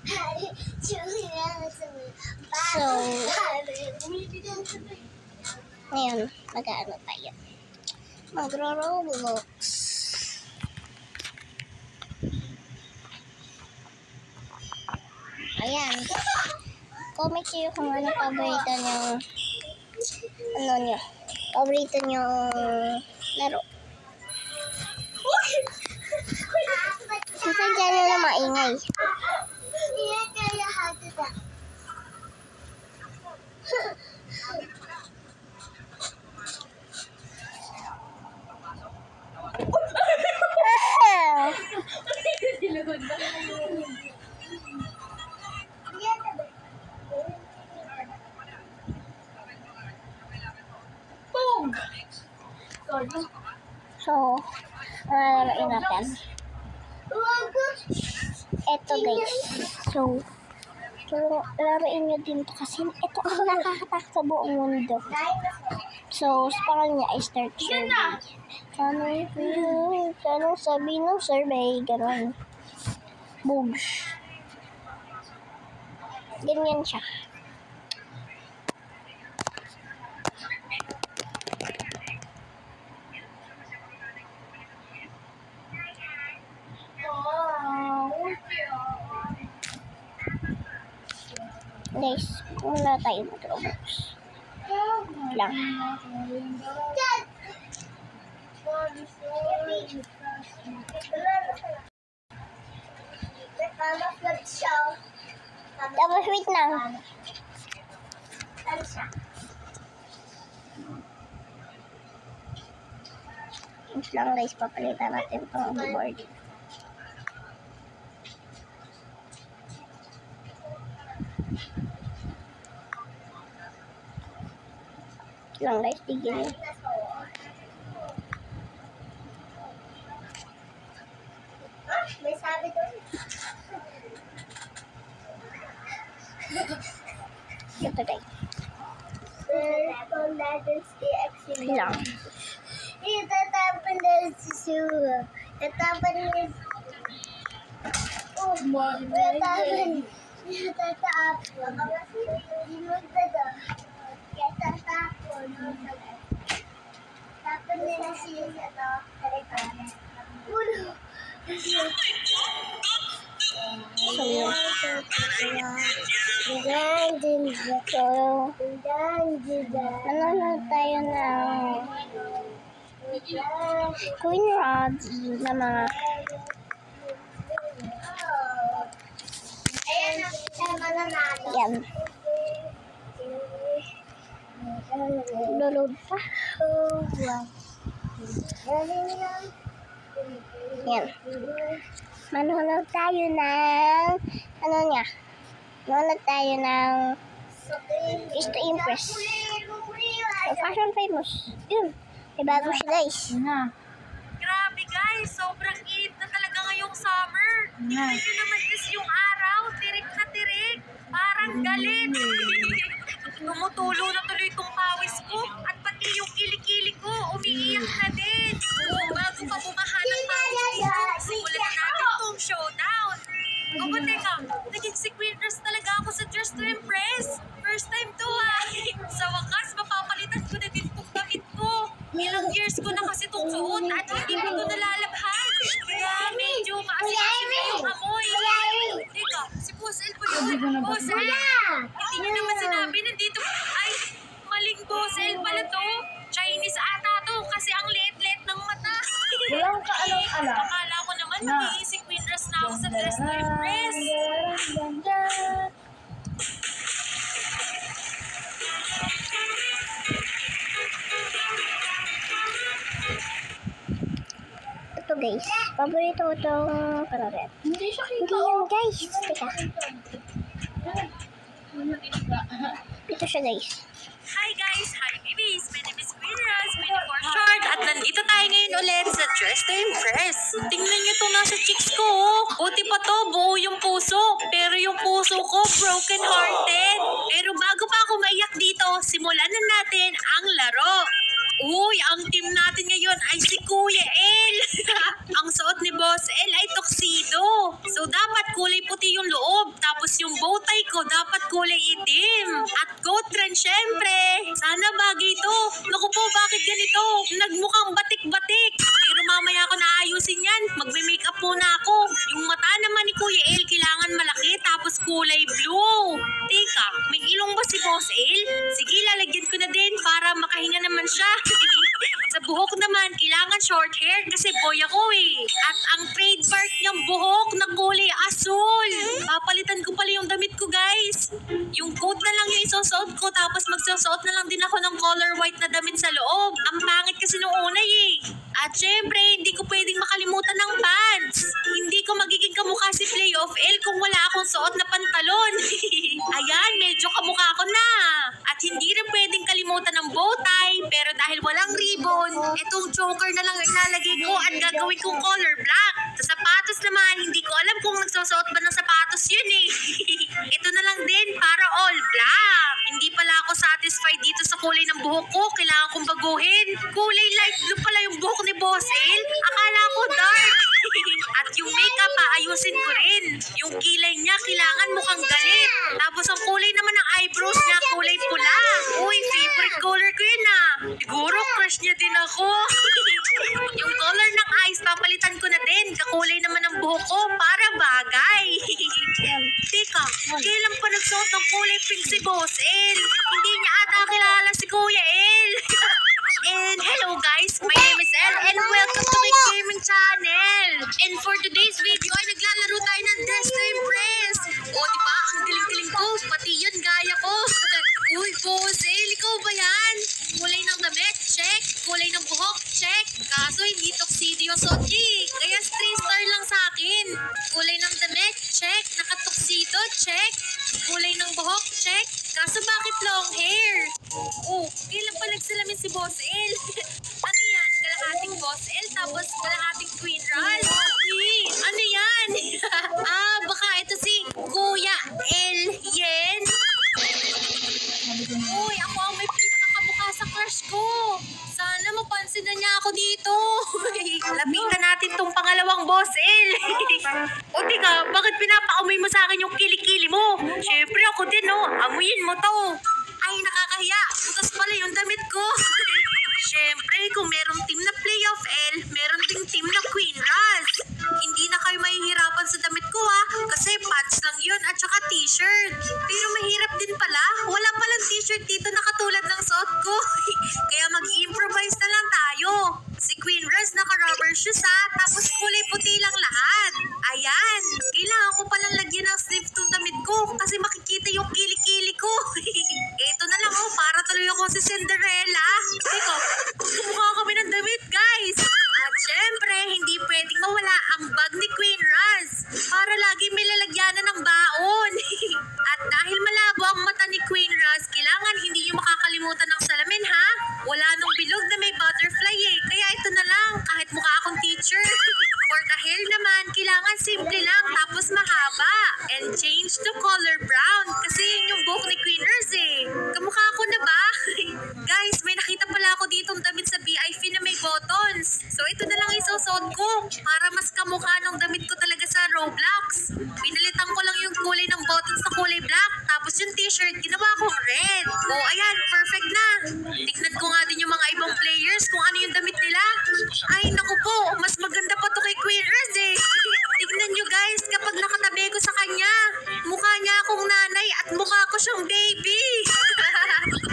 So, ngayon, mag-ano tayo? Magro-Roblox. Ayan. Comment kayo kung ano paborito nyo. Paborito nyo laro. Saan dyan na maingay? So, lalaroin natin. Eto guys. So, laruin nyo din to kasi ito ang nakakatakot sa buong mundo. So, parang niya ay start survey. Ano sabi ng survey? Ganon. Boogs. Ganyan siya. Guys, muna tayo mag-Roblox. Lang. Tapos wait lang. Wait lang guys, papalitan natin itong board. Lang guys, tigil nyo. May sabi doon. Ito guys. Lang. Itatapan na si Sura. Itatapan niya. Itatapan. Tapos nila siya ito. Nanonood tayo ng Queen Rods na mga yan. Load pa. Yan. Manonood tayo ng manonood tayo ng Is to Impress. So, Fashion Famous. Yun. May bago siya guys. Grabe guys, sobrang init na talaga ngayong summer. Tingnan nyo naman guys yung araw, tirik na tirik. Parang galit. Tumutulo na tuloy itong pawis ko at pati yung kilikili ko, umiiyak na din. Bago pa bumaha ng pawis dito, simulan na natin itong showdown. Opo, teka, naging si Queen Ross talaga ako sa Dress to Impress. First time to Sa wakas, mapapalitan ko na din itong damit ko. Ilang years ko na kasi itong suot at hindi ko ito nalalabhan. Kaya medyo maasin yung amoy. Teka, si Boss El po yun. Boss El! Hindi niyo naman sinabi nandito. Ay, maling Boss El pala to. Chinese ata to kasi ang liit-liit ng mata. Walang kaalam-alam. Akala ko naman magiging si Queen Ross na ako sa Dress to Impress. Ito guys, paborito ko itong panorin. Hindi siya kita. Hindi yan guys. Teka. Ito siya guys. Hi guys! Hi babies! My name is Queen Ross, Mini for short. At nandito tayo ngayon ulit sa Dress to Impress. Tingnan nyo itong nasa cheeks ko. Buti pa to, buo yung puso. Pero yung puso ko, broken hearted. Pero bago pa ako maiyak dito, simulan na natin ang laro. Uy, ang team natin ngayon ay si Kuya El. Ang ang suot ni Boss L ay tuxedo. So dapat kulay puti yung loob. Tapos yung bow tie ko dapat kulay itim. At coat trend syempre. Sana bagay to. Naku po, bakit ganito? Nagmukhang batik-batik. Pero mamaya ko naayusin yan. Magme-makeup muna ako. Yung mata naman ni Kuya El kailangan malaki tapos kulay blue. Teka, may ilong ba si Boss El? Sige, lalagyan ko na din para makahinga naman siya. Sa buhok naman, kailangan short hair kasi boy ako eh. At ang trademark niyang buhok na kulay asul. Papalitan ko pala yung damit ko, guys. Yung coat na lang yung isusuot ko tapos magsusuot na lang din ako ng color white na damit sa loob. Ang pangit kasi nung una eh. At syempre, hindi ko pwedeng makalimutan ng pants. Hindi ko magiging kamukha si Play of L kung wala akong suot na pantalon. Ayan, medyo kamukha ko na. At hindi rin pwedeng kalimutan ng bow tie. Pero dahil walang ribbon, itong choker na lang ilalagay ko at gagawin kong color black. Sa sapatos naman, hindi ko alam kung nagsusuot ba ng sapatos yun eh. Ito na lang din para all black. Hindi pala ako satisfied dito sa kulay ng buhok ko. Kailangan kong baguhin. Kulay light blue pala yung buhok ni Boss El. Akala ko dark. At yung makeup, ayusin ko rin. Yung kilay niya, kailangan mukhang galit. Tapos ang kulay naman ng eyebrows niya, kulay pula. Uy, favorite color ko yun ah. Siguro crush niya din ako. Yung color ng eyes, papalitan ko na din. Kakulay naman ng buhok ko para bagay. Teka, kailan pa nagsuot ng kulay pink si Boss El? Hindi niya ata kilala si Kuya El. And hello guys, my name is El and welcome to my gaming channel. And for today's video ay naglalaro tayo ng Dress to Impress. O diba, ang galing-galing ko, pati yun gaya ko. Uy Boss El, ikaw ba yan? Kulay ng damit, check. Kulay ng buhok, check. Kaso hindi tuxedo yung suot niya eh. Kaya 3-star lang sa akin. Kulay ng damit, check. Naka-tuxedo, check. Kulay ng buhok, check. Kaso bakit long hair? Oh, kailan pa nagsalamin si Boss El? Ano yan? Kalahating Boss El tapos kalahating Queen Ral? Ano yan? Baka ito si Kuya El Yen. Uy, ako ang may pinakakamukha sa crush ko. Sana mapansin na niya ako dito. Lapitan natin tong pangalawang Boss El. O tika, bakit pinapaamoy mo sa akin yung kilikili mo? Siyempre ako din no, amuyin mo to. Ay, nakakahiya. Putas pala yung damit ko. Siyempre, kung merong team na Play of L, meron ding team na Queen Raz. Hindi na kayo mahihirapan sa damit ko ha, kasi pants lang yun at saka t-shirt. Pero mahirap din pala, wala palang t-shirt dito na katulad ng suot ko. Kaya mag-improvise na lang tayo. Si Queen Raz naka-rubber shoes ha, tapos kulay puti lang lahat. Ayan, kailangan ko palang lagyan ng sleeves tong damit ko kasi makikita yung kilikili ko. Ito na lang oh, para tuloy ako si Cinderella. Teko, kumukha kami ng damit guys. At syempre, hindi pwedeng mawala ang bag ni Queen Raz para lagi may lalagyanan ng baon. At dahil malabo ang mata ni Queen Raz, kailangan hindi nyo makakalimutan ng salamin ha. Wala nung bilog na may butterfly eh, kaya ito na lang kahit mukha akong teacher. For the hair naman, kailangan simple lang tapos mahaba. And change to color brown kasi yun yung buhok ni Queen Raz eh. Kamukha ko na ba? Guys, may nakita pala ako ditong damit sa BIF na may buttons. So ito na lang isusuot ko para mas kamukha ng damit ko talaga sa Roblox. Pinalitan ko lang yung kulay ng buttons sa kulay black. Tapos yung t-shirt, ginawa kong red. Oh, ayan, perfect na. Tignan ko nga din yung mga ibang players kung ano yung damit nila. Ay, naku po, mas maganda pa to kay Queen Raz eh. Tignan nyo guys, kapag nakatabi ko sa kanya, mukha niya akong nanay at mukha ko siyang baby.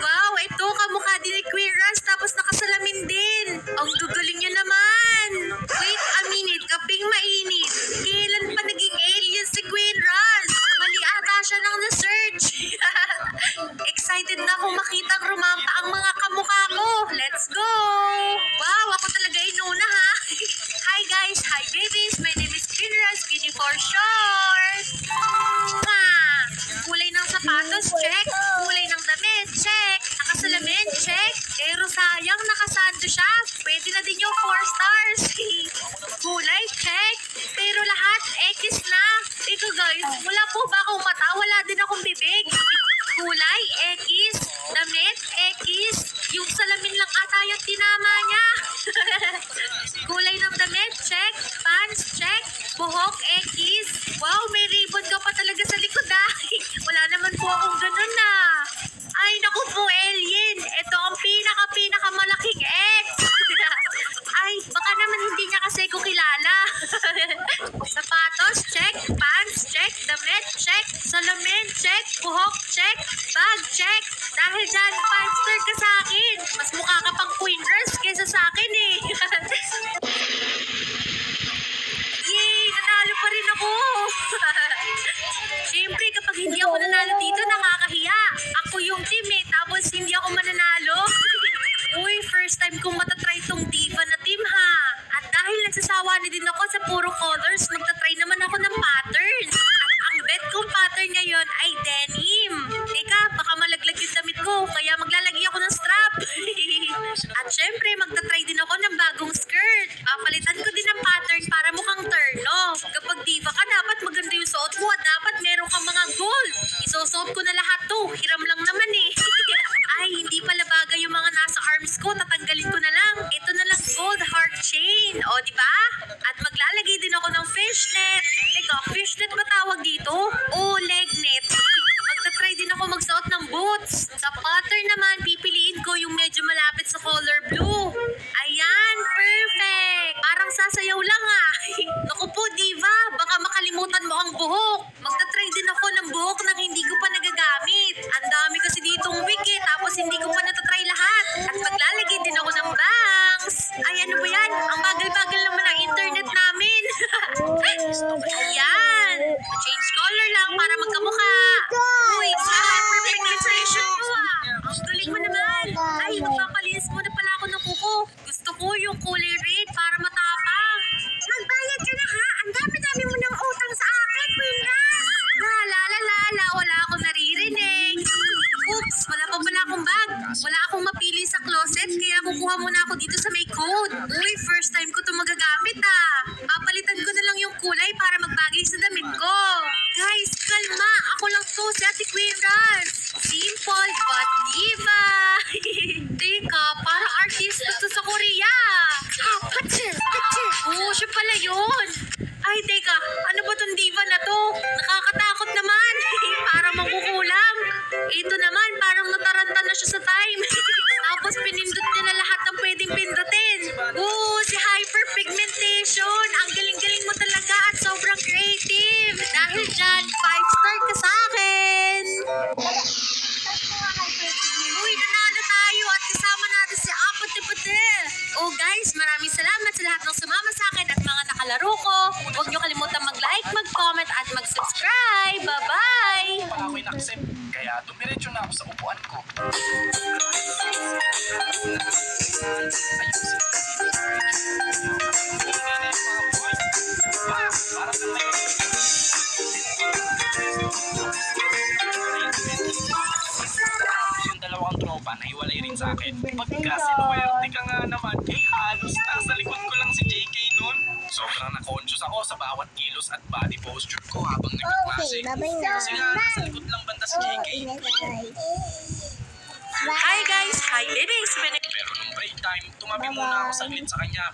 Wow, ito kamukha din ni Queen Raz tapos nakasalamin din. Ang gagaling niya naman. Wait a minute, kaping mainit. Kailan pa naging alien si Queen Raz? Mali ata siya nang na-search. Excited na akong makitang rumampa ang mga kamukha ko. Let's go! Wow, ako talaga inuna ha. Hi guys, hi babies. My name is Queen Raz, Queenie for short. Kulay ng sapatos, check. check. Salamin, check. Buhok, check. Bag, check. Dahil dyan, 5-star ka sa akin. Mas mukha ka pang Queen Rose kaysa sa akin eh. Yay! Nanalo pa rin ako! Siyempre, kapag hindi ako nanalo dito, nakakahiya. Ako yung team eh, tapos hindi ako mananalo. Uy, first time kong matatry tong diva na team ha. At dahil nagsasawa na din ako sa puro colors, magtatry naman ako ng pattern. At ang bet kong pattern ngayon ay denim. Teka, baka malaglag yung damit ko, kaya maglalagay ako ng strap. At syempre, magtatry din ako ng bagong skirt. Papalitan ko din ng pattern para mukhang terno. Kapag diva ka, dapat maganda yung suot mo at dapat meron kang mga gold. Isusuot ko na lahat to, hiram lang naman eh. Ay, hindi pala bagay yung mga nasa arms ko, tatanggalin ko na lang. Ito na lang, gold heart chain. O, di ba? At maglalagay din ako ng fishnet. Teka, fishnet ba tawag dito? O, legnet. Magta-try din ako magsuot ng boots. Sa pattern naman, pipiliin ko yung medyo malapit sa color blue. Ayan, perfect! Parang sasayaw lang ah. Naku po, diva, baka makalimutan mo ang buhok. Magta-try din ako ng buhok na hindi ko pa nagagamit. Ang dami kasi ditong wig eh, tapos hindi ko pa natatry lahat. At maglalagay din ako ng bangs. Ay, ano ba yan? Ang bagal-bagal naman ang internet namin. Ayan! Change color lang para magkamukha. Uy, perfect illustration ko ah. Ang galing mo naman. Ay, magpapalinis muna pala ako ng kuko. Gusto ko yung kulay red para matapang. Magbayad ka na ha? Ang dami-dami mo ng utang sa akin, Queenras. La, wala akong naririnig. Oops, wala pa pala akong bag. Wala akong mapili sa closet, kaya kukuha muna ako dito sa may code. Uy, first time ko ito magagamit ah. Papalitan ko na lang yung kulay para magbagay sa damit ko. Guys, kalma. Ako lang to, si Ate Queenras. Simple but diva. Teka, parang artista to sa Korea. Oo, siya pala yun. Ay, teka, ano ba tong diva na to? Nakakatakot naman. Parang makukulam. Ito naman, parang nataranta na siya sa time. Tapos pinindot niya na lahat ng pwedeng pindutin. Oo, si hyperpigmentation. Ang galing-galing mo talaga at sobrang creative. Dahil dyan, 5-star ka sa akin. Uy, nanalo tayo at kasama natin si Apate-Pate. Oh guys, maraming salamat sa lahat ng sumama sa akin at mga nakalaro ko. Huwag niyo kalimutan mag-like, mag-comment at mag-subscribe. Bye-bye! Pag ako'y na-accept, kaya dumiretso na ako sa upuan ko. Yung dalawang tropa na hiwalay rin sa akin. Pagka sinuwerte ka nga naman, halos nasa likod ko lang si JK nun. Sobrang na-conscious ako sa bawat kilos at body posture ko habang nagkaklase. Okay, bye-bye na. Kasi nga, nasa likod lang banda si JK. Hi guys! Hi babies! Pero nung break time, tumabi muna ako saglit sa kanya.